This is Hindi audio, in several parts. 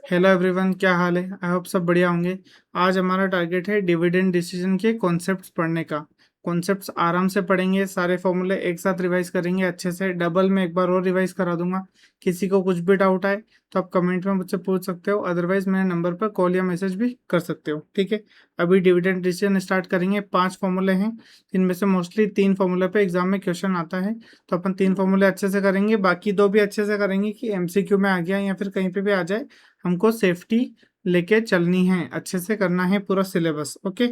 हेलो एवरीवन, क्या हाल है? आई होप सब बढ़िया होंगे। आज हमारा टारगेट है डिविडेंड डिसीजन के कॉन्सेप्ट्स पढ़ने का। कॉन्सेप्ट्स आराम से पढ़ेंगे, सारे फॉर्मूले एक साथ रिवाइज करेंगे अच्छे से। डबल में एक बार और रिवाइज करा दूंगा। किसी को कुछ भी डाउट आए तो आप कमेंट में मुझसे पूछ सकते हो, अदरवाइज मेरे नंबर पर कॉल या मैसेज भी कर सकते हो, ठीक है। अभी डिविडेंड डिसीजन स्टार्ट करेंगे। 5 फॉर्मूले हैं, जिनमें से मोस्टली 3 फॉर्मूले पे एग्जाम में क्वेश्चन आता है। तो अपन 3 फॉर्मूले अच्छे से करेंगे, बाकी 2 भी अच्छे से करेंगे कि एमसीक्यू में आ गया या फिर कहीं पे भी आ जाए। हमको सेफ्टी लेके चलनी है, अच्छे से करना है पूरा सिलेबस, ओके।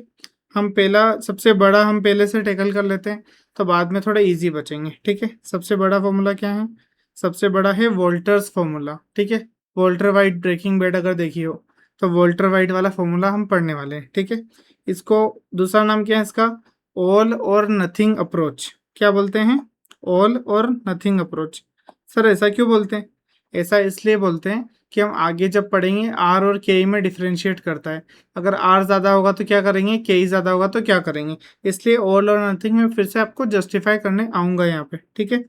हम पहला सबसे बड़ा हम पहले से टैकल कर लेते हैं, तो बाद में थोड़ा इजी बचेंगे, ठीक है। सबसे बड़ा फॉर्मूला क्या है? सबसे बड़ा है वोल्टर्स फॉर्मूला, ठीक है। वोल्टर वाइट ब्रेकिंग बैड अगर देखी हो तो वोल्टर वाइट वाला फॉर्मूला हम पढ़ने वाले हैं, ठीक है। इसको दूसरा नाम क्या है इसका? ऑल और नथिंग अप्रोच। क्या बोलते हैं? ऑल और नथिंग अप्रोच। सर ऐसा क्यों बोलते हैं? ऐसा इसलिए बोलते हैं कि हम आगे जब पढ़ेंगे आर और के में डिफरेंशिएट करता है। अगर आर ज़्यादा होगा तो क्या करेंगे, के ज़्यादा होगा तो क्या करेंगे। इसलिए ऑल और नथिंग में फिर से आपको जस्टिफाई करने आऊँगा यहाँ पे, ठीक है।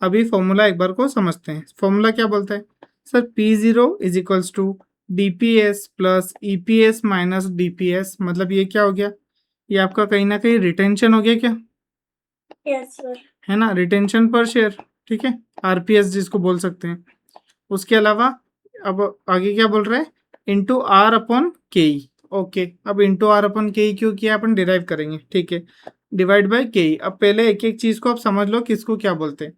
अभी फॉर्मूला एक बार को समझते हैं। फॉर्मूला क्या बोलता है? Sir P0 is equals to DPS plus EPS minus DPS। मतलब ये क्या हो गया? ये आपका कहीं ना कहीं रिटेंशन हो गया क्या? Yes sir. है ना, रिटेंशन पर शेयर, ठीक है। RPS जिसको बोल सकते हैं। उसके अलावा अब आगे क्या बोल रहे हैं? इंटू आर अपॉन के। ओके, अब इंटू आर अपॉन के क्यों किया अपन डिराइव करेंगे, ठीक है। डिवाइड बाय के। अब पहले एक एक चीज को आप समझ लो किसको क्या बोलते हैं।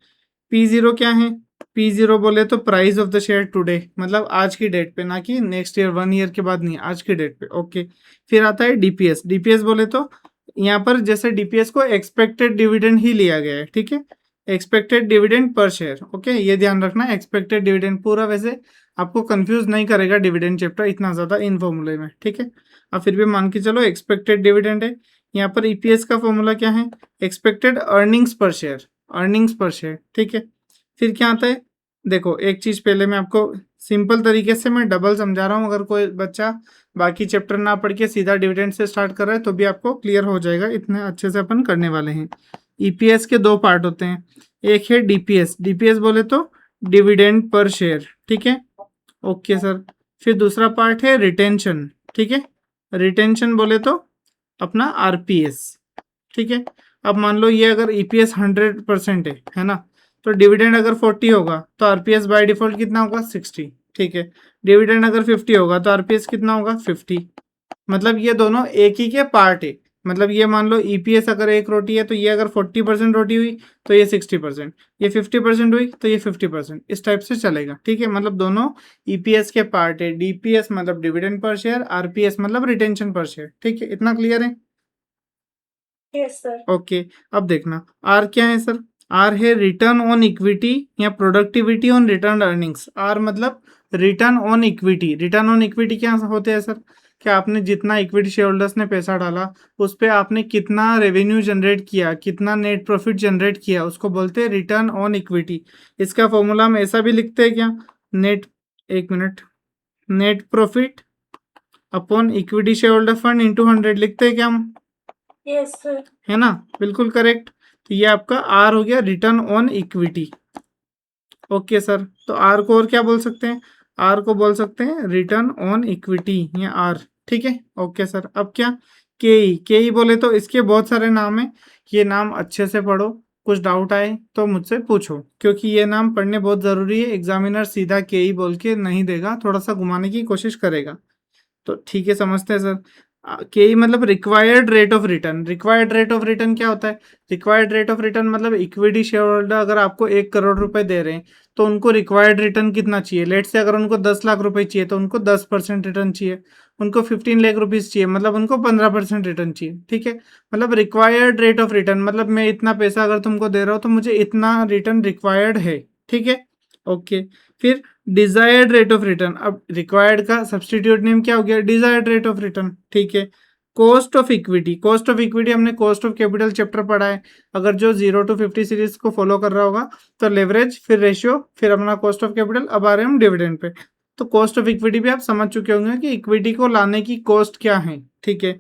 P0 क्या है? P0 बोले तो price of the share today, मतलब आज की डेट पे, ना कि नेक्स्ट ईयर 1 ईयर के बाद नहीं, आज की डेट पे, ओके। फिर आता है डीपीएस। डीपीएस बोले तो यहाँ पर जैसे डीपीएस को एक्सपेक्टेड डिविडेंड ही लिया गया है, ठीक है। Expected dividend per share, okay, ये ध्यान रखना। एक्सपेक्टेड डिविडेंड पूरा वैसे आपको कंफ्यूज नहीं करेगा डिविडेंड चैप्टर इतना ज्यादा इन फॉर्मूले में, ठीक है। अब फिर भी मान के चलो एक्सपेक्टेड डिविडेंड है। यहाँ पर ईपीएस का फॉर्मूला क्या है? एक्सपेक्टेड अर्निंग्स पर शेयर। अर्निंग्स पर शेयर, ठीक है। फिर क्या आता है? देखो एक चीज पहले मैं आपको सिंपल तरीके से मैं डबल समझा रहा हूँ। अगर कोई बच्चा बाकी चैप्टर ना पढ़ के सीधा डिविडेंड से स्टार्ट कर रहा है तो भी आपको क्लियर हो जाएगा, इतने अच्छे से अपन करने वाले हैं। ईपीएस के 2 पार्ट होते हैं। एक है डीपीएस। डीपीएस बोले तो डिविडेंड पर शेयर, ठीक है। Okay sir. फिर दूसरा पार्ट है रिटेंशन, ठीक है। रिटेंशन बोले तो अपना आरपीएस, ठीक है। अब मान लो ये अगर ईपीएस 100% है ना, तो डिविडेंड अगर 40 होगा तो आरपीएस बाय डिफॉल्ट कितना होगा? 60, ठीक है। डिविडेंड अगर 50 होगा तो आरपीएस कितना होगा? 50। मतलब ये दोनों एक ही के पार्ट है। मतलब ये मान लो ईपीएस अगर एक रोटी है तो ये अगर 40% रोटी हुई तो ये 60%, ये 50% हुई तो ये 50%, इस टाइप से चलेगा, ठीक है। मतलब दोनों ईपीएस के पार्ट है। डीपीएस मतलब डिविडेंड पर शेयर, आरपीएस मतलब रिटेंशन पर शेयर, ठीक है। इतना क्लियर है? Yes sir. ओके। अब देखना आर क्या है सर? आर है रिटर्न ऑन इक्विटी या productivity on return earnings. R मतलब return on equity. Return on equity क्या होते हैं सर? कि आपने जितना इक्विटी शेयर होल्डर्स ने पैसा डाला उस पे आपने कितना रेवेन्यू जनरेट किया, कितना नेट प्रॉफिट जनरेट किया, उसको बोलते हैं रिटर्न ऑन इक्विटी। इसका फॉर्मूला हम ऐसा भी लिखते हैं क्या? नेट, एक minute, net profit upon equity share holder fund into 100 लिखते हैं क्या हम? Yes sir. है ना, बिल्कुल करेक्ट। तो ये आपका आर हो गया return on equity. Okay sir, तो आर को और क्या बोल सकते हैं? आर को बोल सकते हैं रिटर्न ऑन इक्विटी या आर, ठीक है। Okay sir. अब क्या? के ई बोले तो इसके बहुत सारे नाम है। ये नाम अच्छे से पढ़ो, कुछ डाउट आए तो मुझसे पूछो, क्योंकि ये नाम पढ़ने बहुत ज़रूरी है। एग्जामिनर सीधा के ई बोल के नहीं देगा, थोड़ा सा घुमाने की कोशिश करेगा। तो ठीक है, समझते हैं सर। के ई मतलब required rate of return. Required rate of return क्या होता है? रिक्वायर्ड रेट ऑफ रिटर्न मतलब इक्विटी शेयर होल्डर अगर आपको 1 करोड़ रुपए दे रहे हैं तो उनको रिक्वायर्ड रिटर्न कितना चाहिए? लेट से अगर उनको 10 लाख रुपए चाहिए तो उनको 10% रिटर्न चाहिए। उनको 15 लाख रुपीज चाहिए मतलब उनको 15% रिटर्न चाहिए, ठीक है। मतलब रिक्वायर्ड रेट ऑफ रिटर्न मतलब मैं इतना पैसा अगर तुमको दे रहा हूँ तो मुझे इतना रिटर्न रिक्वायर्ड है, ठीक है। ओके। फिर डिजायर्ड रेट ऑफ रिटर्न। अब रिक्वायर्ड का सब्सटीट्यूट नेम क्या हो गया? डिजायर्ड रेट ऑफ रिटर्न, ठीक है। Cost of equity. Cost of equity हमने कॉस्ट ऑफ कैपिटल चैप्टर पढ़ा है। अगर जो 0 to 50 सीरीज को फॉलो कर रहा होगा तो लेवरेज, फिर रेशियो, फिर अपना कॉस्ट ऑफ कैपिटल। अब आ रहे हैं हम डिविडेंड पे। तो कॉस्ट ऑफ इक्विटी भी आप समझ चुके होंगे कि इक्विटी को लाने की कॉस्ट क्या है, ठीक है।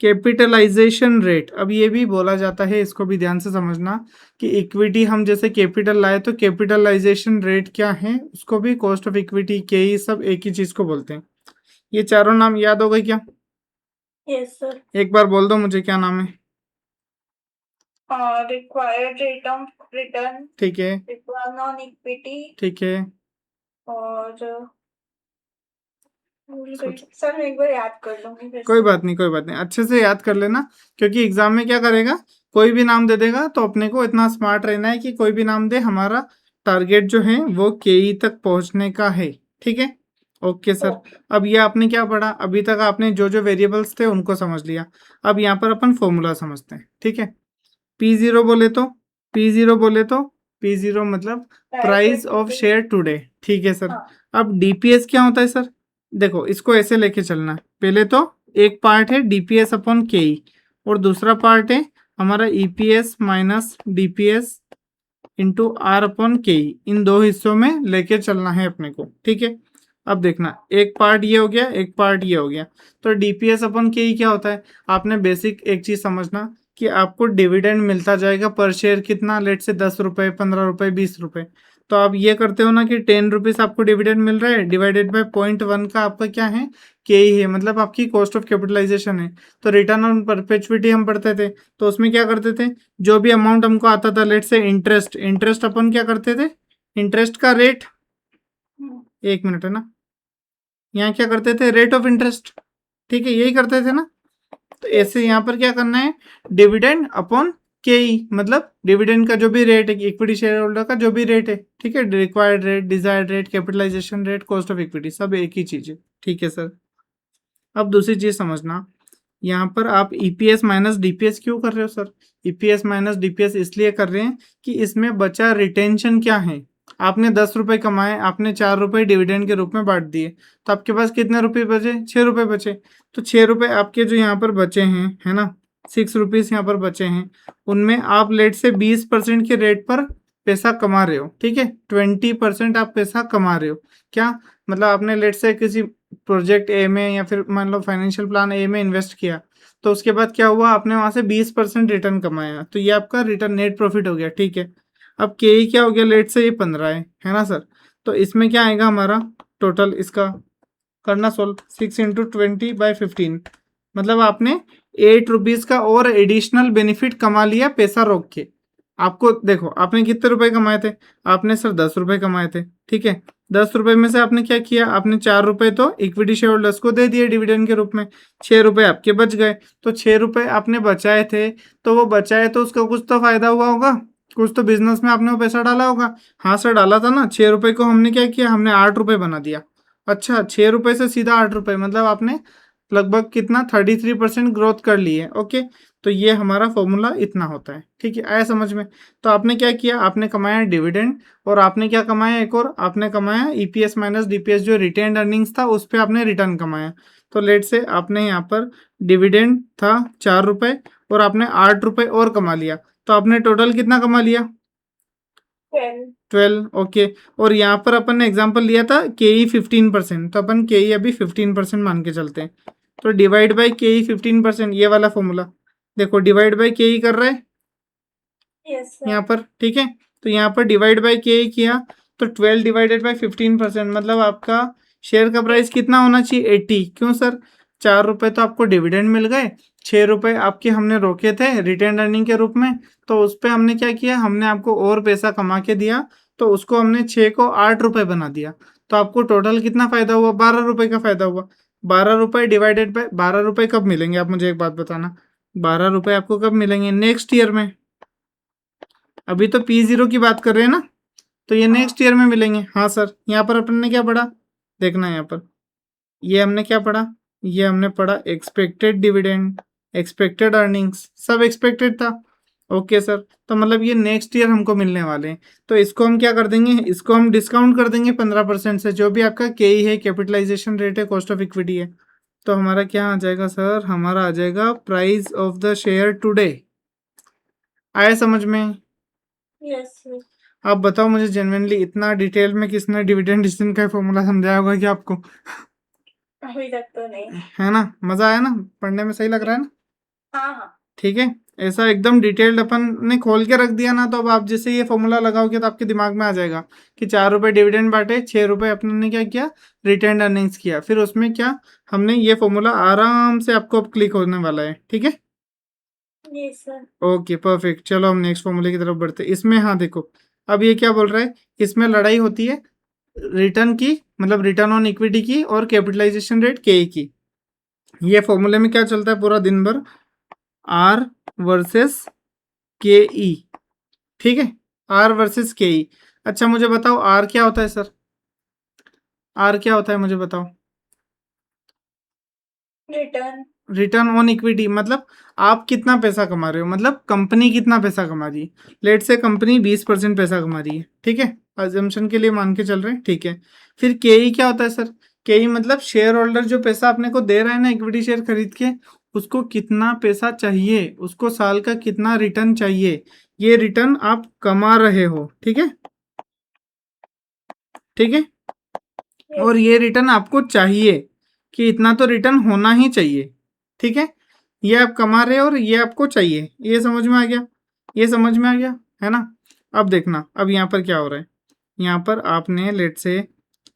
कैपिटलाइजेशन रेट, अब ये भी बोला जाता है, इसको भी ध्यान से समझना कि इक्विटी हम जैसे कैपिटल लाए तो कैपिटलाइजेशन रेट क्या है, उसको भी कॉस्ट ऑफ इक्विटी के ही सब एक ही चीज को बोलते हैं। ये चारों नाम याद हो गए क्या? Yes, sir. एक बार बोल दो मुझे क्या नाम है। Required rate of return, ठीक है, return on equity, ठीक है, और भूल गई सोचो। सर, मैं एक बार याद कर लूंगी फिर कोई से। बात नहीं, कोई बात नहीं, अच्छे से याद कर लेना, क्योंकि एग्जाम में क्या करेगा, कोई भी नाम दे देगा तो अपने को इतना स्मार्ट रहना है कि कोई भी नाम दे, हमारा टारगेट जो है वो केई तक पहुंचने का है। ठीक है, ओके सर। ओके। अब ये आपने क्या पढ़ा, अभी तक आपने जो जो वेरिएबल्स थे उनको समझ लिया। अब यहाँ पर अपन फॉर्मूला समझते हैं। ठीक है, P0 बोले तो, P0 बोले तो, P0 मतलब प्राइस ऑफ शेयर टुडे। ठीक है सर। हाँ। अब डीपीएस क्या होता है सर? देखो इसको ऐसे लेके चलना है, पहले तो एक पार्ट है डीपीएस अपॉन केई और दूसरा पार्ट है हमारा EPS minus DPS into R upon K E, इन दो हिस्सों में लेके चलना है अपने को। ठीक है, अब देखना एक पार्ट ये हो गया, एक पार्ट ये हो गया, तो डीपीएस अपॉन केई क्या होता है? आपने बेसिक एक चीज समझना कि आपको डिविडेंड मिलता जाएगा पर शेयर कितना, लेट से 10 रुपए, 15 रुपए, 20 रुपए। तो आप ये करते हो ना कि 10 रुपीज आपको डिविडेंड मिल रहा है, डिवाइडेड बाय 0.1 का आपका क्या है, के ही है, मतलब आपकी कॉस्ट ऑफ कैपिटलाइजेशन है। तो रिटर्न ऑन परपेचुइटी हम पढ़ते थे, तो उसमें क्या करते थे, जो भी अमाउंट हमको आता था, लेट से इंटरेस्ट, इंटरेस्ट अपन क्या करते थे, इंटरेस्ट का रेट, एक मिनट है ना, यहाँ क्या करते थे, रेट ऑफ इंटरेस्ट। ठीक है, यही करते थे ना। तो ऐसे यहाँ पर क्या करना है, डिविडेंड अपॉन के ई, मतलब डिविडेंड का जो भी रेट है, इक्विटी शेयर होल्डर का जो भी रेट है। ठीक है, required rate, desired rate, capitalization rate, cost of equity, सब एक ही चीज है। ठीक है सर। अब दूसरी चीज समझना, यहाँ पर आप ईपीएस माइनस डीपीएस क्यों कर रहे हो सर? ईपीएस माइनस डीपीएस इसलिए कर रहे हैं कि इसमें बचा रिटेंशन क्या है। आपने 10 रुपए कमाए, आपने 4 रुपए डिविडेंड के रूप में बांट दिए, तो आपके पास कितने रुपए बचे, 6 रुपए बचे। तो 6 रुपए आपके जो यहाँ पर बचे हैं, है ना, 6 रुपीज यहाँ पर बचे हैं, उनमें आप लेट से 20% के रेट पर पैसा कमा रहे हो। ठीक है, 20% आप पैसा कमा रहे हो। क्या मतलब, आपने लेट से किसी प्रोजेक्ट ए में या फिर मान लो फाइनेंशियल प्लान ए में इन्वेस्ट किया, तो उसके बाद क्या हुआ, आपने वहां से 20% रिटर्न कमाया, तो ये आपका रिटर्न नेट प्रॉफिट हो गया। ठीक है, अब के ई क्या हो गया, लेट से ये 15 है ना सर। तो इसमें क्या आएगा हमारा टोटल, इसका करना सोल्व, 6 × 20/15, मतलब आपने 8 रुपीज का और एडिशनल बेनिफिट कमा लिया पैसा रोक के। आपको देखो, आपने कितने रुपए कमाए थे, आपने सर 10 रुपए कमाए थे। ठीक है, 10 रुपए में से आपने क्या किया, आपने 4 रुपए तो इक्विटी शेयर होल्डर्स को दे दिए डिविडेंड के रूप में, 6 रुपए आपके बच गए। तो 6 रुपए आपने बचाए थे, तो वो बचाए तो उसका कुछ तो फायदा हुआ होगा, कुछ तो बिजनेस में आपने वो पैसा डाला होगा। हाँ सर डाला था ना, 6 रुपए को हमने क्या किया, हमने 8 रुपए बना दिया। अच्छा, 6 रुपए से सीधा 8 रुपए, मतलब आपने लगभग कितना, 33% ग्रोथ कर ली है। ओके, तो ये हमारा फॉर्मूला इतना होता है। ठीक है, आया समझ में? तो आपने क्या किया, आपने कमाया डिविडेंड, और आपने क्या कमाया, एक और आपने कमाया ईपीएस माइनस डीपीएस, जो रिटेन्ड अर्निंग्स था उस पर आपने रिटर्न कमाया। तो लेट से आपने यहाँ पर डिविडेंड था 4 रुपए और आपने 8 रुपए और कमा लिया, तो आपने टोटल कितना कमा लिया, 12। ओके, और यहाँ पर अपन ने एग्जांपल लिया था के ई 15%, तो अपन के ई अभी 15% मान के चलते हैं। तो डिवाइड बाई के ई 15%, ये वाला फॉर्मूला देखो, डिवाइड बाई के ई कर रहा है यस सर। यहाँ पर। ठीक है, तो यहाँ पर डिवाइड बाई के ई किया, तो 12 डिवाइडेड बाई 15%, मतलब आपका शेयर का प्राइस कितना होना चाहिए, 80। क्यों सर, 4 रुपए तो आपको डिविडेंड मिल गए, 6 रुपए आपके हमने रोके थे रिटेन अर्निंग के रूप में, तो उस पर हमने क्या किया, हमने आपको और पैसा कमा के दिया, तो उसको हमने 6 को 8 रुपए बना दिया। तो आपको टोटल कितना फायदा हुआ, 12 रुपए का फायदा हुआ। 12 रुपए डिवाइडेड बाय 12 रुपए कब मिलेंगे, आप मुझे एक बात बताना, 12 रुपए आपको कब मिलेंगे, नेक्स्ट ईयर में। अभी तो P0 की बात कर रहे हैं ना, तो ये नेक्स्ट ईयर में मिलेंगे। हाँ सर, यहाँ पर अपन ने क्या पढ़ा, देखना यहाँ पर, ये हमने क्या पढ़ा, ये हमने पढ़ा एक्सपेक्टेड डिविडेंड, एक्सपेक्टेड अर्निंग्स, सब एक्सपेक्टेड था। ओके सर, तो मतलब ये नेक्स्ट ईयर हमको मिलने वाले हैं, तो इसको हम क्या कर देंगे, इसको हम डिस्काउंट कर देंगे 15% से, जो भी आपका के ई है, कैपिटलाइजेशन रेट है, कॉस्ट ऑफ इक्विटी है। तो हमारा क्या आ जाएगा सर, हमारा आ जाएगा price of the share today. आया समझ में? Yes sir. आप बताओ मुझे जेन्युइनली, इतना डिटेल में किसने डिविडेंड डिसीजन का फॉर्मूला समझाया होगा कि आपको, अभी तक तो नहीं। है ना, मजा आया ना, पढ़ने में सही लग रहा है ना? हाँ हाँ ठीक है, ऐसा एकदम डिटेल्ड अपन ने खोल के रख दिया ना, तो अब आप जैसे ये फॉर्मूला लगाओगे तो आपके दिमाग में आ जाएगा कि 4 रुपए डिविडेंड बांटे, 6 रुपए अपने ने क्या किया, रिटेन अर्निंग्स किया। फिर उसमें क्या हमने ये फॉर्मूला आराम से आपको अब क्लिक होने वाला है। ठीक है, यस सर ओके परफेक्ट। चलो हम नेक्स्ट फॉर्मूले की तरफ बढ़ते हैं। इसमें हाँ देखो, अब ये क्या बोल रहा है, इसमें लड़ाई होती है रिटर्न की, मतलब रिटर्न ऑन इक्विटी की और कैपिटलाइजेशन रेट के की। ये फॉर्मूले में क्या चलता है पूरा दिन भर, आर वर्सेस के ई। ठीक है, आर वर्सेस के ई। अच्छा मुझे बताओ आर क्या होता है सर, आर क्या होता है मुझे बताओ। रिटर्न रिटर्न ऑन इक्विटी मतलब आप कितना पैसा कमा रहे हो, मतलब कंपनी कितना पैसा कमा रही है। लेट से कंपनी 20% पैसा कमा रही है, ठीक है, अजम्पशन के लिए मान के चल रहे हैं, ठीक है। फिर केई क्या होता है सर, केई मतलब शेयर होल्डर जो पैसा अपने को दे रहा है ना इक्विटी शेयर खरीद के, उसको कितना पैसा चाहिए, उसको साल का कितना रिटर्न चाहिए, ये रिटर्न आप कमा रहे हो। ठीक है, ठीक है, और यस ये रिटर्न आपको चाहिए कि इतना तो रिटर्न होना ही चाहिए। ठीक है, ये आप कमा रहे हो और ये आपको चाहिए, ये समझ में आ गया, ये समझ में आ गया है ना। अब देखना अब यहाँ पर क्या हो रहा है, यहाँ पर आपने लेट से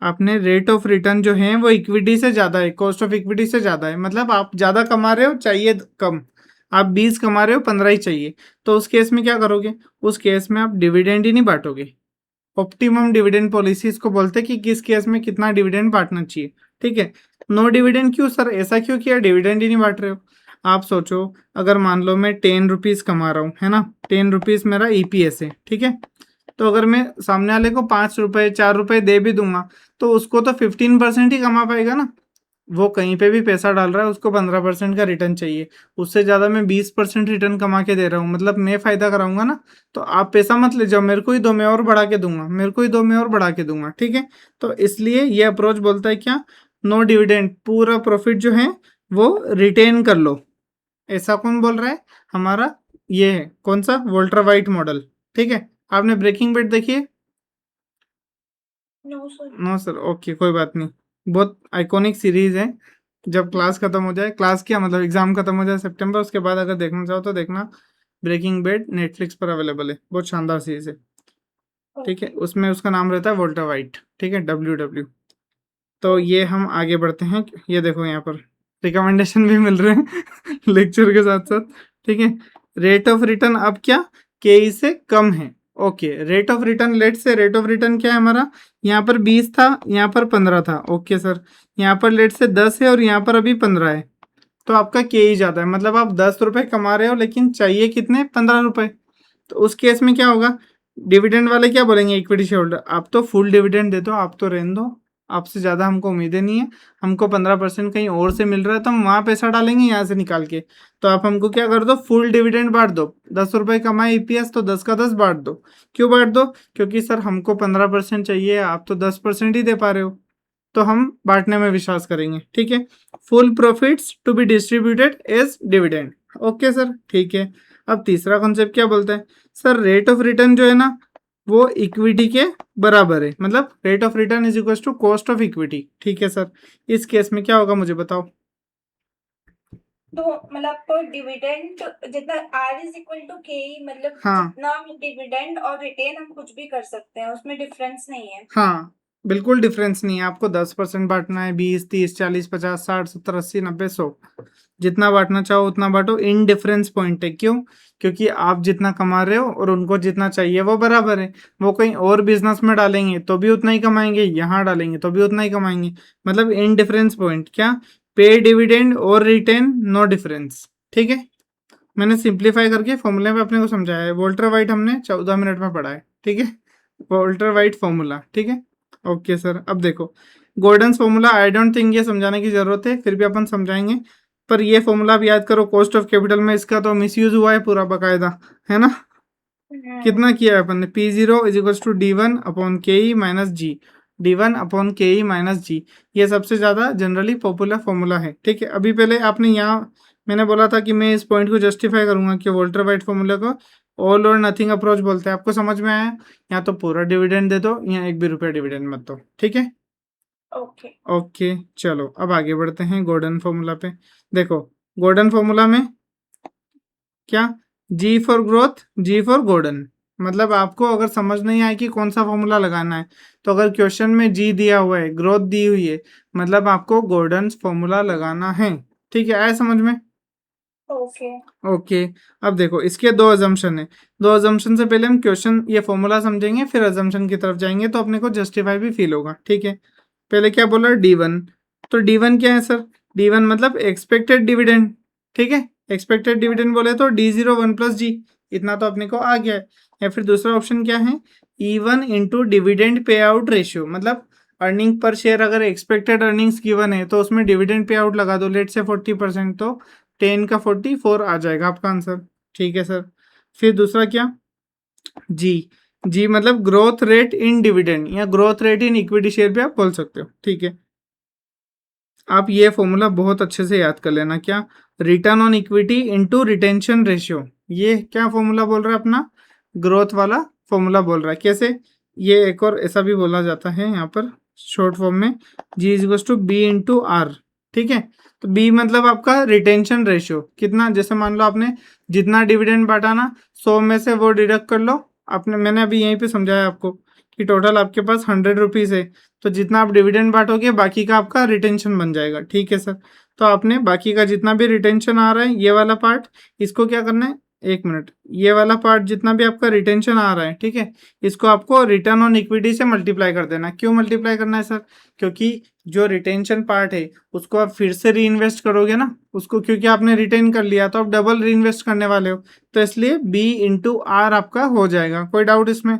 आपने रेट ऑफ रिटर्न जो है वो इक्विटी से ज़्यादा है, कॉस्ट ऑफ इक्विटी से ज़्यादा है, मतलब आप ज़्यादा कमा रहे हो चाहिए कम, आप 20 कमा रहे हो 15 ही चाहिए। तो उस केस में क्या करोगे, उस केस में आप डिविडेंड ही नहीं बांटोगे। ऑप्टिमम डिविडेंड पॉलिसी इसको बोलते हैं कि किस केस में कितना डिविडेंड बांटना चाहिए। ठीक है, नो डिविडेंड क्यों सर, ऐसा क्यों किया, डिविडेंड ही नहीं बांट रहे हो। आप सोचो अगर मान लो मैं 10 रुपीज़ कमा रहा हूँ, है ना, 10 रुपीज़ मेरा ईपीएस है। ठीक है, तो अगर मैं सामने वाले को 5 रुपए 4 रुपए दे भी दूंगा तो उसको तो 15% ही कमा पाएगा ना। वो कहीं पे भी पैसा डाल रहा है उसको 15% का रिटर्न चाहिए, उससे ज़्यादा मैं 20% रिटर्न कमा के दे रहा हूँ, मतलब मैं फ़ायदा कराऊंगा ना। तो आप पैसा मत ले जाओ, मेरे को ही दो, मैं और बढ़ा के दूंगा, मेरे को ही दो, मैं और बढ़ा के दूंगा। ठीक है, तो इसलिए ये अप्रोच बोलता है क्या, नो डिविडेंड, पूरा प्रॉफिट जो है वो रिटेन कर लो। ऐसा कौन बोल रहा है, हमारा ये है कौन सा, वोल्टर वाइट मॉडल। ठीक है, आपने ब्रेकिंग बैड देखी है। No sir no sir, okay कोई बात नहीं, बहुत आइकॉनिक सीरीज है। जब क्लास खत्म हो जाए, क्लास क्या मतलब एग्जाम खत्म हो जाए सितंबर, उसके बाद अगर देखना चाहो तो देखना, ब्रेकिंग बैड नेटफ्लिक्स पर अवेलेबल है, बहुत शानदार सीरीज है। ठीक है, ओके उसमें उसका नाम रहता है वोल्टर वाइट। ठीक है, WW। तो ये हम आगे बढ़ते हैं, ये देखो यहाँ पर रिकमेंडेशन भी मिल रहे हैं लेक्चर के साथ साथ। ठीक है, रेट ऑफ रिटर्न अब क्या के से कम है। Okay, rate of return, let say rate of return क्या है हमारा, यहाँ पर 20 था, यहाँ पर 15 था। ओके सर, यहाँ पर लेट से 10 है और यहाँ पर अभी 15 है, तो आपका के ही ज़्यादा है, मतलब आप 10 रुपए कमा रहे हो लेकिन चाहिए कितने, 15 रुपए। तो उस केस में क्या होगा, डिविडेंड वाले क्या बोलेंगे, इक्विटी शेयर होल्डर आप तो फुल डिविडेंड दे दो, आप तो रहने दो, आपसे ज़्यादा हमको उम्मीदें नहीं है, हमको 15% कहीं और से मिल रहा है तो हम वहाँ पैसा डालेंगे यहाँ से निकाल के। तो आप हमको क्या कर दो, फुल डिविडेंड बांट दो, 10 रुपए कमाए ईपीएस तो 10 का 10 बांट दो। क्यों बांट दो, क्योंकि सर हमको 15% चाहिए, आप तो 10% ही दे पा रहे हो, तो हम बांटने में विश्वास करेंगे। ठीक है, full profits to be distributed as dividend. Okay sir, ठीक है। अब तीसरा कॉन्सेप्ट क्या बोलता है सर, रेट ऑफ रिटर्न जो है ना वो इक्विटी के बराबर है, मतलब rate of return is equal to cost of equity. ठीक है सर, इस केस में क्या होगा मुझे बताओ। तो मतलब डिविडेंड जितना आर इज इक्वल टू के, मतलब हाँ जितना डिविडेंड और रिटेन हम कुछ भी कर सकते हैं, उसमें डिफरेंस नहीं है। हाँ, बिल्कुल डिफरेंस नहीं है, आपको 10% बांटना है, 20 30 40 50 60 70 80 90 100, जितना बांटना चाहो उतना बांटो, इन डिफरेंस पॉइंट है। क्यों, क्योंकि आप जितना कमा रहे हो और उनको जितना चाहिए वो बराबर है। वो कहीं और बिजनेस में डालेंगे तो भी उतना ही कमाएंगे, यहाँ डालेंगे तो भी उतना ही कमाएंगे, मतलब इन डिफरेंस पॉइंट क्या, पे डिविडेंड और रिटेन नो डिफरेंस। ठीक है, मैंने सिंप्लीफाई करके फॉर्मूले में अपने को समझाया है, वोल्टर वाइट हमने 14 मिनट में पढ़ा है। ठीक है, वोल्टर वाइट फॉर्मूला। ठीक है, ओके सर। अब देखो गोल्डन्स फॉर्मूला, आई डोंट थिंक ये समझाने की जरूरत है, फिर भी अपन समझाएंगे। पर ये फॉर्मूला आप याद करो, कॉस्ट ऑफ कैपिटल में इसका तो मिसयूज हुआ है पूरा बकायदा, है ना। कितना किया है अपन ने, P0 is equal to D1 upon K E minus ji, D1 upon K E minus जी, ये सबसे ज़्यादा जनरली पॉपुलर फॉर्मूला है। ठीक है, अभी पहले आपने यहाँ मैंने बोला था कि मैं इस पॉइंट को जस्टिफाई करूंगा कि वोल्टर वाइट फॉर्मूला को ऑल और नथिंग अप्रोच बोलते हैं। आपको समझ में आया, या तो पूरा डिविडेंड दे दो या 1 भी रुपया डिविडेंड मत दो। ठीक है, ओके ओके चलो अब आगे बढ़ते हैं गोल्डन फॉर्मूला पे। देखो गोल्डन फॉर्मूला में क्या, G for growth, G for golden. मतलब आपको अगर समझ नहीं आए कि कौन सा फॉर्मूला लगाना है, तो अगर क्वेश्चन में जी दिया हुआ है, ग्रोथ दी हुई है, मतलब आपको गोल्डन फॉर्मूला लगाना है। ठीक है, आया समझ में? ओके। ओके। अब देखो इसके दो अजम्पशन है। दो अजम्पशन से पहले हम क्वेश्चन ये फॉर्मूला समझेंगे, फिर अजम्पशन की तरफ जाएंगे, तो अपने को जस्टिफाई भी फील होगा। ठीक है, पहले क्या बोला, D1। तो D1 क्या है सर? D1 मतलब एक्सपेक्टेड डिविडेंड। ठीक है, एक्सपेक्टेड डिविडेंड बोले तो D0 1 प्लस जी, इतना तो अपने को आ गया है। या फिर दूसरा ऑप्शन क्या है, E1 into dividend pay out ratio, मतलब अर्निंग पर शेयर अगर एक्सपेक्टेड अर्निंग्स गिवन है तो उसमें डिविडेंड पे आउट लगा दो, लेट से 40%, तो 10 का 44 आ जाएगा आपका आंसर। ठीक है सर। फिर दूसरा क्या, जी। जी मतलब ग्रोथ रेट इन डिविडेंड या growth rate in equity share भी आप बोल सकते हो। ठीक है, आप ये फॉर्मूला बहुत अच्छे से याद कर लेना। क्या, return on equity into retention ratio. ये क्या फॉर्मूला बोल रहा है अपना, ग्रोथ वाला फॉर्मूला बोल रहा है। कैसे, ये एक और ऐसा भी बोला जाता है यहाँ पर शॉर्ट फॉर्म में, G is equals to B into R. ठीक है, तो बी मतलब आपका रिटेंशन रेशियो कितना, जैसे मान लो आपने जितना डिविडेंड बांटा ना, 100 में से वो डिडक्ट कर लो। आपने, मैंने अभी यहीं पे समझाया आपको कि टोटल आपके पास 100 रुपीज़ है, तो जितना आप डिविडेंड बांटोगे बाकी का आपका रिटेंशन बन जाएगा। ठीक है सर, तो आपने बाकी का जितना भी रिटेंशन आ रहा है, ये वाला पार्ट, इसको क्या करना है, एक मिनट, ये वाला पार्ट जितना भी आपका रिटेंशन आ रहा है, ठीक है, इसको आपको रिटर्न ऑन इक्विटी से मल्टीप्लाई कर देना। क्यों मल्टीप्लाई करना है सर? क्योंकि जो रिटेंशन पार्ट है उसको आप फिर से री इन्वेस्ट करोगे ना उसको, क्योंकि आपने रिटेन कर लिया तो आप डबल री इन्वेस्ट करने वाले हो, तो इसलिए बी इंटू आर आपका हो जाएगा। कोई डाउट इसमें?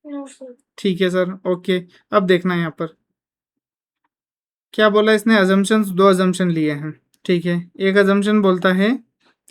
No sir. ठीक है सर, ओके। अब देखना यहाँ पर क्या बोला इसने, अजम्पशंस, दो अजम्पशन लिए हैं। ठीक है, एक अजम्पशन बोलता है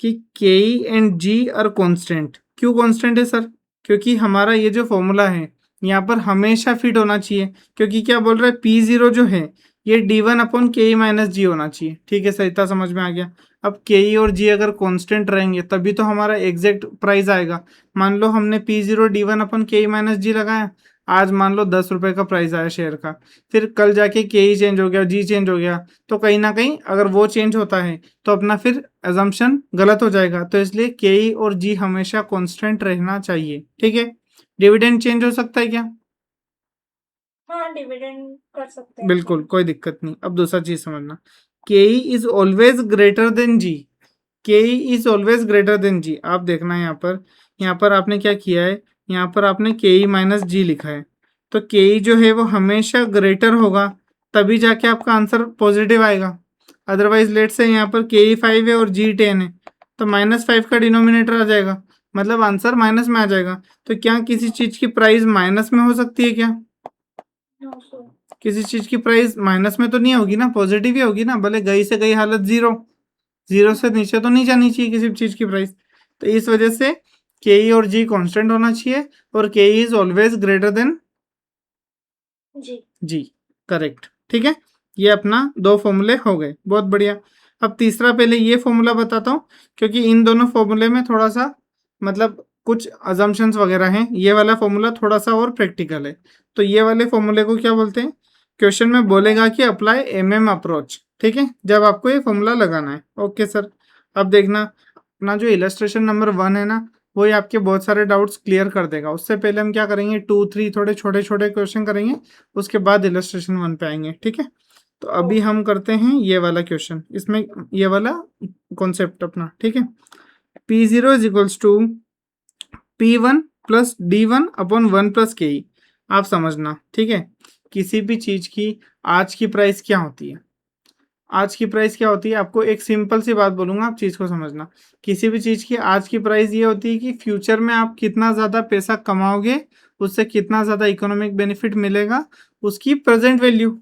कि के एंड जी आर कांस्टेंट। क्यों कांस्टेंट है सर? क्योंकि हमारा ये जो फॉर्मूला है यहाँ पर हमेशा फिट होना चाहिए, क्योंकि क्या बोल रहा है, P0 जो है ये D1 अपॉन के माइनस जी होना चाहिए। ठीक है सर, इतना समझ में आ गया। अब के और जी अगर कांस्टेंट रहेंगे तभी तो हमारा एग्जैक्ट प्राइस आएगा। मान लो हमने P0 D1 अपन के माइनस जी लगाया, आज मान लो 10 रुपए का प्राइस आया शेयर का, फिर कल जाके के ही चेंज हो गया, जी चेंज हो गया, तो कहीं ना कहीं अगर वो चेंज होता है तो अपना फिर एजम्पशन गलत हो जाएगा। तो इसलिए के ई और जी हमेशा कांस्टेंट रहना चाहिए। ठीक है, डिविडेंड चेंज हो सकता है क्या? हाँ, डिविडेंड कर सकते हैं बिल्कुल, चेंज। कोई दिक्कत नहीं। अब दूसरा चीज समझना, K E is always greater than G. K E is always greater than G, आप देखना यहाँ पर आपने क्या किया है, यहाँ पर आपने के ई माइनस जी लिखा है, तो के ई जो है वो हमेशा ग्रेटर होगा, तभी जाके आपका आंसर पॉजिटिव आएगा। अदरवाइज लेट से यहाँ पर के ई 5 है और जी 10 है, तो -5 का डिनोमिनेटर आ जाएगा, मतलब आंसर माइनस में आ जाएगा। तो क्या किसी चीज की प्राइस माइनस में हो सकती है क्या? No sir. किसी चीज की प्राइस माइनस में तो नहीं होगी ना, पॉजिटिव ही होगी ना, भले गई से गई हालत जीरो, जीरो से नीचे तो नहीं जानी चाहिए किसी चीज की प्राइस। तो इस वजह से के ई और जी कांस्टेंट होना चाहिए, और K E is always greater than G. जी। करेक्ट। ठीक है, ये अपना दो फॉर्मूले हो गए, बहुत बढ़िया। अब तीसरा, पहले ये फॉर्मूला बताता हूँ, क्योंकि इन दोनों फॉर्मूले में थोड़ा सा मतलब कुछ अजम्पशंस वगैरह हैं। ये वाला फॉर्मूला थोड़ा सा और प्रैक्टिकल है। तो ये वाले फॉर्मूले को क्या बोलते हैं, क्वेश्चन में बोलेगा कि अप्लाई MM अप्रोच। ठीक है, जब आपको ये फॉर्मूला लगाना है। ओके सर, अब देखना अपना जो इलस्ट्रेशन नंबर 1 है ना, वो ही आपके बहुत सारे डाउट्स क्लियर कर देगा। उससे पहले हम क्या करेंगे, 2 3 थोड़े छोटे छोटे क्वेश्चन करेंगे, उसके बाद इलस्ट्रेशन 1 पे आएंगे। ठीक है, तो अभी हम करते हैं ये वाला क्वेश्चन, इसमें ये वाला कॉन्सेप्ट अपना। ठीक है, P0 is equals to P1 plus D1 upon 1 plus K. आप समझना, ठीक है, किसी भी चीज की आज की प्राइस क्या होती है, आज की प्राइस क्या होती है, आपको एक सिंपल सी बात बोलूंगा, आप चीज को समझना। किसी भी चीज की आज की प्राइस ये होती है कि फ्यूचर में आप कितना ज्यादा पैसा कमाओगे, उससे कितना ज्यादा इकोनॉमिक बेनिफिट मिलेगा, उसकी प्रेजेंट वैल्यू।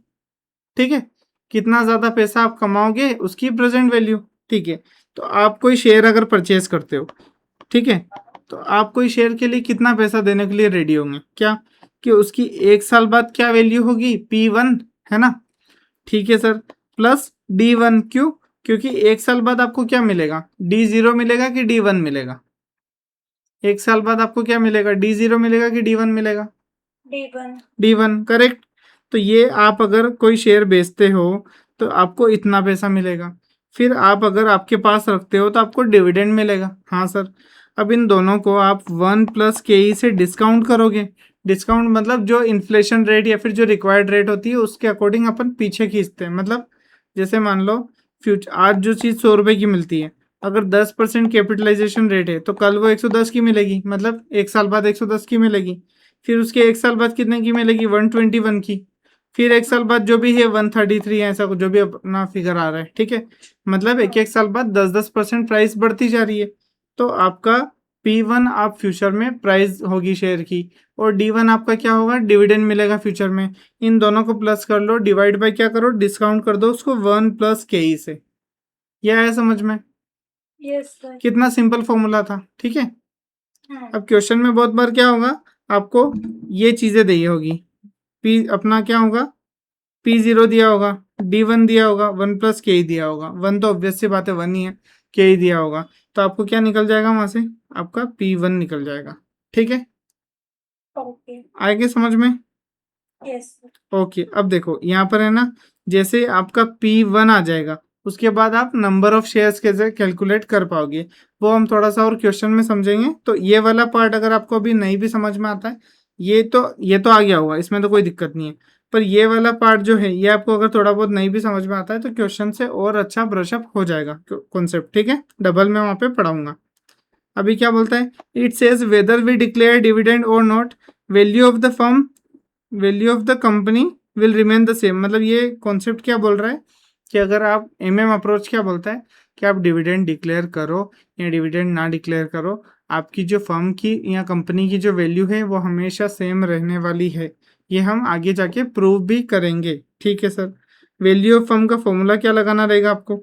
ठीक है, कितना ज्यादा पैसा आप कमाओगे उसकी प्रेजेंट वैल्यू। ठीक है, तो आप कोई शेयर अगर परचेज करते हो, ठीक है, तो आप कोई शेयर के लिए कितना पैसा देने के लिए रेडी होंगे, क्या, कि उसकी 1 साल बाद क्या वैल्यू होगी, P1, है ना? ठीक है सर, प्लस D1, क्यों? क्योंकि 1 साल बाद आपको क्या मिलेगा, D0 मिलेगा कि D1 मिलेगा? 1 साल बाद आपको क्या मिलेगा, D0 मिलेगा कि D1 मिलेगा? D1। D1, correct. तो ये आप अगर कोई शेयर बेचते हो तो आपको इतना पैसा मिलेगा, फिर आप अगर आपके पास रखते हो तो आपको डिविडेंड मिलेगा। हाँ सर। अब इन दोनों को आप 1+KE से डिस्काउंट करोगे। डिस्काउंट मतलब जो इन्फ्लेशन रेट या फिर जो रिक्वायर्ड रेट होती है उसके अकॉर्डिंग अपन पीछे खींचते हैं। मतलब जैसे मान लो फ्यूचर आज जो चीज़ 100 रुपये की मिलती है, अगर 10% कैपिटलाइजेशन रेट है तो कल वो 110 की मिलेगी, मतलब एक साल बाद 110 की मिलेगी। फिर उसके एक साल बाद कितने की मिलेगी, 121 की। फिर एक साल बाद जो भी है 133, ऐसा कुछ जो भी अपना फिगर आ रहा है, ठीक है। मतलब एक एक साल बाद 10% प्राइस बढ़ती जा रही है। तो आपका P1 आप फ्यूचर में प्राइस होगी शेयर की, और D1 आपका क्या होगा, डिविडेंड मिलेगा फ्यूचर में। इन दोनों को प्लस कर लो, डिवाइड बाय क्या करो, डिस्काउंट कर दो उसको 1+KE से। यह है समझ में? Yes sir. कितना सिंपल फॉर्मूला था, ठीक है। हाँ। अब क्वेश्चन में बहुत बार क्या होगा, आपको ये चीजें दी होगी। पी अपना क्या होगा, P0 दिया होगा, D1 दिया होगा, 1+KE दिया होगा। 1 तो ऑब्वियस सी बात है 1 ही है, KE दिया होगा। तो आपको क्या निकल जाएगा वहां से, आपका P1 निकल जाएगा, ठीक है। ओके। आएगी समझ में? Yes sir. ओके। अब देखो यहाँ पर है ना, जैसे आपका P1 आ जाएगा उसके बाद आप नंबर ऑफ शेयर्स कैसे कैलकुलेट कर पाओगे, वो हम थोड़ा सा और क्वेश्चन में समझेंगे। तो ये वाला पार्ट अगर आपको अभी नहीं भी समझ में आता है, ये तो आ गया होगा, इसमें तो कोई दिक्कत नहीं है। पर ये वाला पार्ट जो है, ये आपको अगर थोड़ा बहुत नहीं भी समझ में आता है तो क्वेश्चन से और अच्छा ब्रशअप हो जाएगा कॉन्सेप्ट, ठीक है। डबल में वहाँ पे पढ़ाऊंगा। अभी क्या बोलता है, it says whether we declare dividend और not, value of the firm, value of the company will remain the same. मतलब ये कॉन्सेप्ट क्या बोल रहा है कि अगर आप अप्रोच क्या बोलता है कि आप डिविडेंड डिक्लेयर करो या डिविडेंड ना डिक्लेयर करो, आपकी जो फर्म की या कंपनी की जो वैल्यू है वो हमेशा सेम रहने वाली है। ये हम आगे जाके प्रूव भी करेंगे, ठीक है सर। वैल्यू ऑफ फर्म का फॉर्मूला क्या लगाना रहेगा आपको,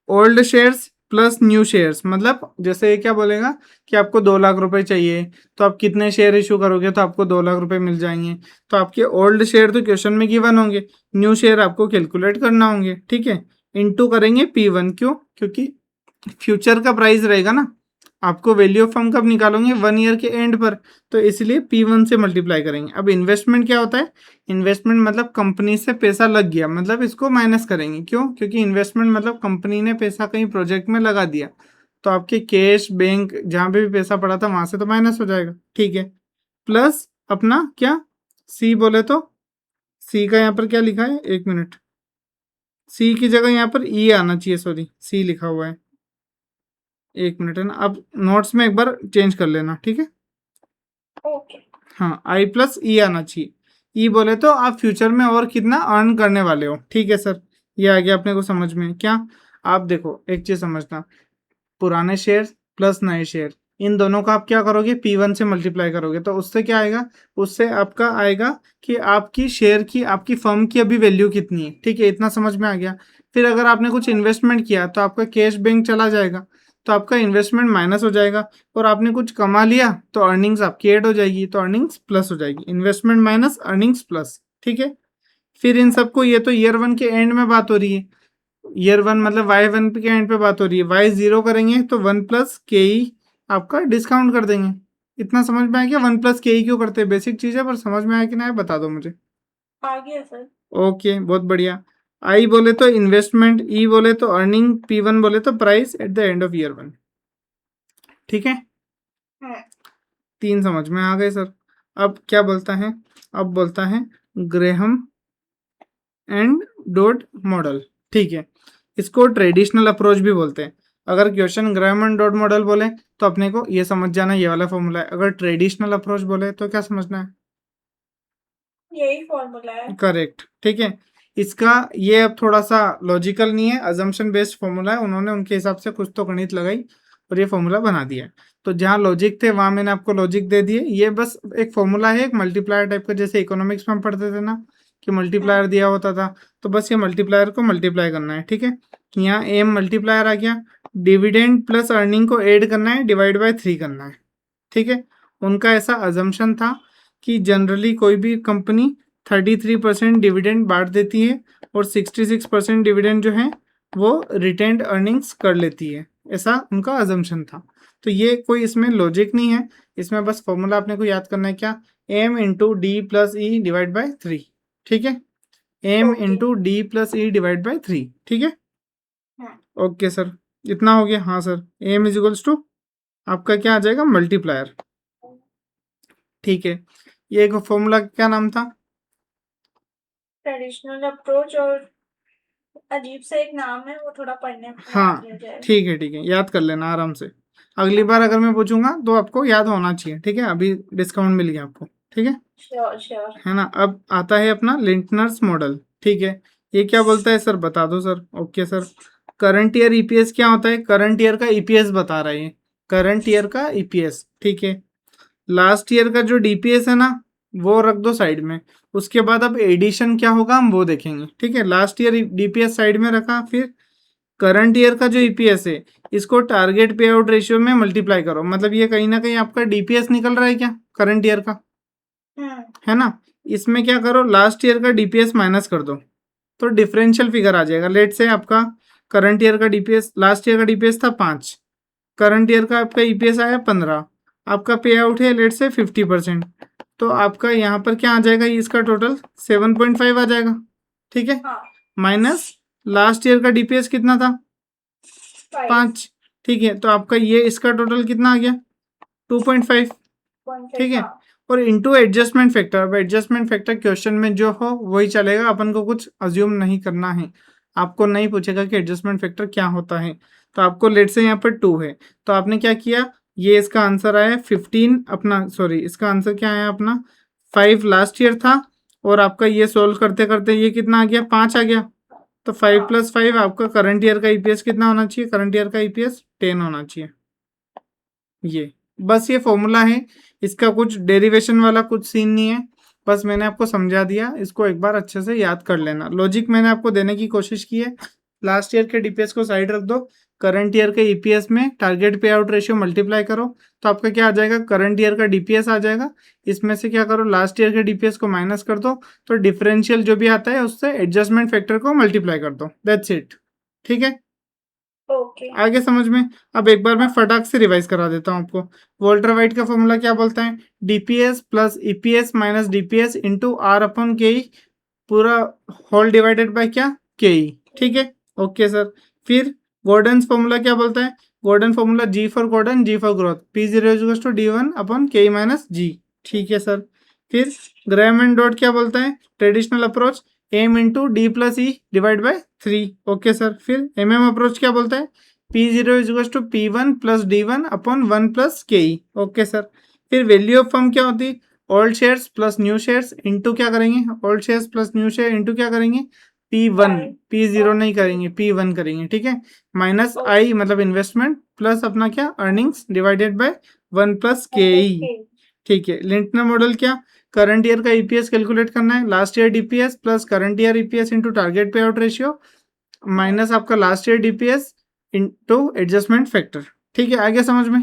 old shares plus new shares. मतलब जैसे ये क्या बोलेगा कि आपको 2 लाख रुपए चाहिए, तो आप कितने शेयर इशू करोगे तो आपको 2 लाख रुपए मिल जाएंगे। तो आपके ओल्ड शेयर तो क्वेश्चन में गिवन होंगे, न्यू शेयर आपको कैलकुलेट करना होंगे, ठीक है। इनटू करेंगे P1, क्यों, क्योंकि फ्यूचर का प्राइस रहेगा ना। आपको वैल्यू ऑफ फर्म कब निकालोगे, 1 ईयर के एंड पर, तो इसलिए P1 से मल्टीप्लाई करेंगे। अब इन्वेस्टमेंट क्या होता है, इन्वेस्टमेंट मतलब कंपनी से पैसा लग गया, मतलब इसको माइनस करेंगे, क्यों, क्योंकि इन्वेस्टमेंट मतलब कंपनी ने पैसा कहीं प्रोजेक्ट में लगा दिया, तो आपके कैश बैंक जहाँ पे भी पैसा पड़ा था वहां से तो माइनस हो जाएगा, ठीक है। प्लस अपना क्या, सी बोले तो, सी का यहाँ पर क्या लिखा है, 1 मिनट, सी की जगह यहाँ पर ई आना चाहिए, सॉरी सी लिखा हुआ है, 1 मिनट है ना। अब नोट्स में एक बार चेंज कर लेना, ठीक है। ओके। हाँ, I+E आना चाहिए। ई बोले तो आप फ्यूचर में और कितना अर्न करने वाले हो, ठीक है सर। ये आ गया अपने को समझ में क्या। आप देखो एक चीज समझना, पुराने शेयर प्लस नए शेयर, इन दोनों का आप क्या करोगे, P1 से मल्टीप्लाई करोगे, तो उससे क्या आएगा, उससे आपका आएगा कि आपकी शेयर की, आपकी फर्म की अभी वैल्यू कितनी है, ठीक है। इतना समझ में आ गया। फिर अगर आपने कुछ इन्वेस्टमेंट किया तो आपका कैश बैंक चला जाएगा, तो आपका इन्वेस्टमेंट माइनस हो जाएगा। और आपने कुछ कमा लिया तो अर्निंग्स आपकी ऐड हो जाएगी, तो अर्निंग्स प्लस हो जाएगी, इन्वेस्टमेंट माइनस अर्निंग्स प्लस, ठीक है। फिर इन सबको, ये तो ईयर 1 के एंड में बात हो रही है, ईयर 1 मतलब Y1 के एंड पे बात हो रही है। Y0 करेंगे तो 1+KE आपका डिस्काउंट कर देंगे। इतना समझ में आया क्या, 1+KE क्यों करते हैं, बेसिक चीज है, पर समझ में आया कि नहीं बता दो मुझे। आ गया सर। ओके, बहुत बढ़िया। आई बोले तो इन्वेस्टमेंट, ई बोले तो अर्निंग, P1 बोले तो price at the end of year 1, ठीक है। हाँ। 3 समझ में आ गए सर। अब क्या बोलता है, अब बोलता है ग्रेहम एंड डॉट मॉडल, ठीक है। इसको ट्रेडिशनल अप्रोच भी बोलते हैं। अगर question gram and dot model बोले तो अपने को ये समझ जाना ये वाला फॉर्मूला है, अगर ट्रेडिशनल अप्रोच बोले तो क्या समझना है, यही फॉर्मूला है। करेक्ट, ठीक है। इसका ये अब थोड़ा सा लॉजिकल नहीं है, अजम्पशन बेस्ड फॉर्मूला है, उन्होंने उनके हिसाब से कुछ तो गणित लगाई और ये फॉर्मूला बना दिया है। तो जहाँ लॉजिक थे वहां मैंने आपको लॉजिक दे दिए। ये बस एक फॉर्मूला है, एक मल्टीप्लायर टाइप का, जैसे इकोनॉमिक्स में हम पढ़ते थे ना कि मल्टीप्लायर दिया होता था, तो बस ये मल्टीप्लायर को मल्टीप्लाई करना है, ठीक है। यहाँ एम मल्टीप्लायर आ गया, डिविडेंड प्लस अर्निंग को ऐड करना है, डिवाइड बाय 3 करना है, ठीक है। उनका ऐसा अजम्पशन था कि जनरली कोई भी कंपनी 33% डिविडेंड बांट देती है और 66% डिविडेंड जो है वो रिटेन्ड अर्निंग्स कर लेती है, ऐसा उनका अजम्पशन था। तो ये कोई इसमें लॉजिक नहीं है, इसमें बस फॉर्मूला अपने को याद करना है, क्या, M × D+E डिवाइड बाय 3, ठीक है। M okay. × D+E divide by 3, ठीक है। ओके सर, इतना हो गया। हाँ sir, M is equals to आपका क्या आ जाएगा, मल्टीप्लायर। ठीक है, ये एक फॉर्मूला क्या नाम था? ट्रेडिशनल अप्रोच, और अजीब सा एक नाम है, वो थोड़ा पढ़ने में याद हाँ नहीं जाए। ठीक है, याद कर लेना आराम से। अगली बार अगर मैं पूछूंगा तो आपको याद होना चाहिए, ठीक है। अभी डिस्काउंट मिल गया आपको, ठीक है। Sure sure. है ना। अब आता है अपना लिंटनर्स मॉडल, ठीक है। ये क्या बोलता है सर, बता दो sir. Okay sir, current year EPS क्या होता है? करंट ईयर का ईपीएस बता रहा है ये, करंट ईयर का ईपीएस, ठीक है। लास्ट ईयर का जो डीपीएस है ना, वो रख दो साइड में। उसके बाद अब एडिशन क्या होगा हम वो देखेंगे, ठीक है। लास्ट ईयर डीपीएस साइड में रखा, फिर करंट ईयर का जो ईपीएस है इसको टारगेट पे आउट रेशियो में मल्टीप्लाई करो। मतलब ये कहीं ना कहीं आपका डीपीएस निकल रहा है क्या, करंट ईयर का, है ना। इसमें क्या करो, लास्ट ईयर का डीपीएस माइनस कर दो, तो डिफरेंशियल फिगर आ जाएगा। लेट से आपका करंट ईयर का डीपीएस, लास्ट ईयर का डीपीएस था 5, करंट ईयर का आपका ईपीएस आया 15, आपका पे आउट है लेट से 50%, तो आपका यहाँ पर क्या आ जाएगा, इसका टोटल 7.5 आ जाएगा, ठीक है। माइनस लास्ट ईयर का डीपीएस कितना था, 5, ठीक है। तो आपका ये इसका टोटल कितना आ गया, 2.5, ठीक है। और इंटू एडजस्टमेंट फैक्टर। अब एडजस्टमेंट फैक्टर क्वेश्चन में जो हो वही चलेगा, अपन को कुछ अज्यूम नहीं करना है। आपको नहीं पूछेगा कि एडजस्टमेंट फैक्टर क्या होता है। तो आपको लेट से यहाँ पर 2 है, तो आपने क्या किया, ये इसका आंसर आया 15 अपना, सॉरी इसका आंसर क्या आया अपना 5 लास्ट ईयर था, और आपका ये सोल्व करते करते ये कितना आ गया, 5 आ गया। तो 5 + 5 आपका करंट ईयर का ईपीएस कितना होना चाहिए, करंट ईयर का ईपीएस 10 होना चाहिए। ये बस ये फॉर्मूला है, इसका कुछ डेरिवेशन वाला कुछ सीन नहीं है, बस मैंने आपको समझा दिया। इसको एक बार अच्छे से याद कर लेना। लॉजिक मैंने आपको देने की कोशिश की है। लास्ट ईयर के डीपीएस को साइड रख दो, करंट ईयर के ईपीएस में टारगेट पे आउट रेशियो मल्टीप्लाई करो, तो आपका क्या आ जाएगा, करंट ईयर का डीपीएस आ जाएगा। इसमें से क्या करो, लास्ट ईयर के डीपीएस को माइनस कर दो, तो डिफरेंशियल जो भी आता है उससे एडजस्टमेंट फैक्टर को मल्टीप्लाई कर दो, दैट्स इट, ठीक है। ओके। आगे समझ में। अब एक बार मैं फटाक से रिवाइज करा देता हूँ आपको। वोल्टर वाइट का फॉर्मूला क्या बोलता है, DPS plus EPS minus DPS into R upon K E, पूरा होल डिवाइडेड बाय क्या, के ई, ठीक है। Okay sir. फिर गॉर्डन फॉर्मूला क्या बोलता है, Gordon formula G for Gordon, G for growth, P zero is to D one upon K E minus जी, ठीक है सर। फिर ग्राम एंड डॉट क्या बोलता है, traditional approach M into D plus E divide by 3, okay sir. फिर एम अप्रोच क्या बोलता है, P0 is to P1 plus D1 upon 1 plus KE, okay sir. फिर वैल्यू ऑफ फर्म क्या होती है, old shares plus new shares into क्या करेंगे, old shares plus new share into क्या करेंगे, P1, P0 नहीं करेंगे, P1 करेंगे, ठीक है। माइनस आई मतलब इन्वेस्टमेंट प्लस अपना क्या earnings divided by 1 plus KE, ठीक है। लिंटनर मॉडल क्या, करंट ईयर का ईपीएस कैलकुलेट करना है, last year DPS plus current year EPS into target पे आउट रेशियो माइनस आपका last year DPS into adjustment factor, ठीक है। आगे समझ में।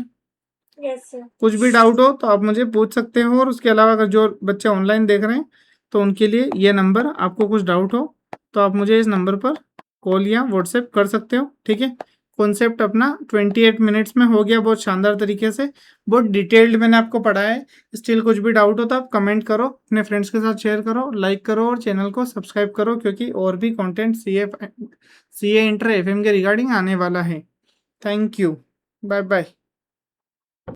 Yes sir. कुछ भी डाउट हो तो आप मुझे पूछ सकते हो, और उसके अलावा अगर जो बच्चे ऑनलाइन देख रहे हैं तो उनके लिए ये नंबर, आपको कुछ डाउट हो तो आप मुझे इस नंबर पर कॉल या व्हाट्सएप कर सकते हो, ठीक है। कॉन्सेप्ट अपना 28 मिनट्स में हो गया, बहुत शानदार तरीके से, बहुत डिटेल्ड मैंने आपको पढ़ाया है। स्टिल कुछ भी डाउट हो तो आप कमेंट करो, अपने फ्रेंड्स के साथ शेयर करो, लाइक करो और चैनल को सब्सक्राइब करो, क्योंकि और भी कंटेंट सीए इंटर एफएम के रिगार्डिंग आने वाला है। Thank you, bye bye.